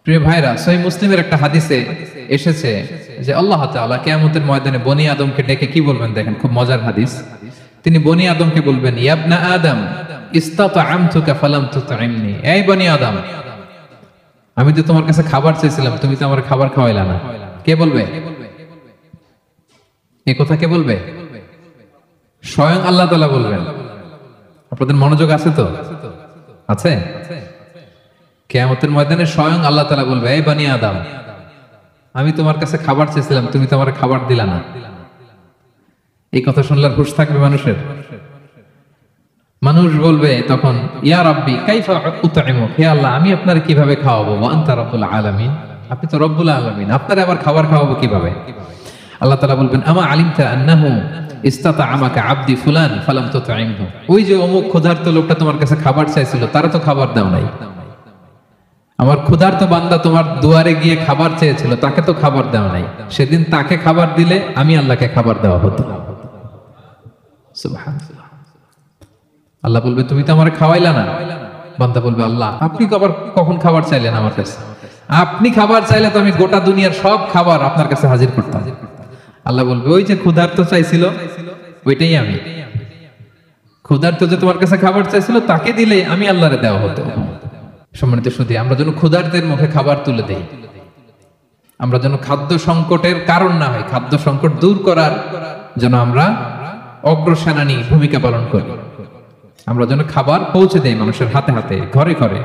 প্রিয় ভাইরা, সহিহ মুসলিমের একটা হাদিসে এসেছে যে আল্লাহ তাআলা কিয়ামতের ময়দানে বনি আদমকে ডেকে কি বলবেন, দেখেন খুব মজার হাদিস। তিনি বনি আদমকে বলবেন, ইয়া ইবনা আদম ইসতাতআমতুকা ফালাম তুতঈমনি। এই বনি আদম, আমি তো তোমার কাছে খাবার চেয়েছিলাম, তুমি তো আমার খাবার খাওয়াইলা না। কে বলবে এই কথা? কে বলবে? স্বয়ং আল্লাহ তাআলা বলবেন। আপনাদের মনোযোগ আছে তো? আছে? কিয়ামতের ময়দানে স্বয়ং আল্লাহ তাআলা বলবে, এই বনি আদম, আমি তোমার কাছে খাবার চেয়েছিলাম, তুমি তো আমার খাবার দিলা না। এই কথা শুনলে হুঁশ থাকবে মানুষের? মানুষ বলবে তখন, ইয়া রাব্বি কাইফা উতঈমুক, হে আল্লাহ, আমি আপনার কিভাবে খাওয়াবো? ওয়া আনতা রাব্বুল আলামিন, আপনি তো রব্বুল আলামিন, আপনারে আবার খাবার খাওয়াবো কিভাবে? আল্লাহ তাআলা বলবেন, আমা আলিমতা আন্নাহু ইসতাতআমাকা আবদি ফুলান ফালাম তুতঈমহু। ওই যে অমুক ক্ষুধার্ত লোকটা তোমার কাছে খাবার চাইছিল, তারা তো খাবার দাও নাই। আমার ক্ষুধার্ত বান্দা তোমার দুয়ারে গিয়ে খাবার চেয়েছিল, তাকে তো খাবার দেওয়া নাই। সেদিন তাকে খাবার দিলে আমি আল্লাহকে খাবার দেওয়া হতো। সুবহানাল্লাহ। আল্লাহ বলবে, তুমি তো আমার খাওয়াইলা না। বান্দা বলবে, আল্লাহ, আপনি আবার কখন খাবার চাইলেন আমার কাছে? আপনি খাবার চাইলে তো আমি গোটা দুনিয়ার সব খাবার আপনার কাছে হাজির করতাম। আল্লাহ বলবে, ওই যে ক্ষুধার্ত চাইছিল, ওইটাই আমি। ক্ষুধার্ত যে তোমার কাছে খাবার চাইছিল, তাকে দিলে আমি আল্লাহরে দেওয়া হতো। সম্মানিত সুধী, আমরা যেন ক্ষুধার্তের মুখে খাবার তুলে দেই, আমরা যেন খাদ্য সংকটের কারণ না হয়, খাদ্য সংকট দূর করার যেন আমরা অগ্রসেনানী ভূমিকা পালন করি। আমরা যেন খাবার পৌঁছে দেই মানুষের হাতে হাতে, ঘরে ঘরে।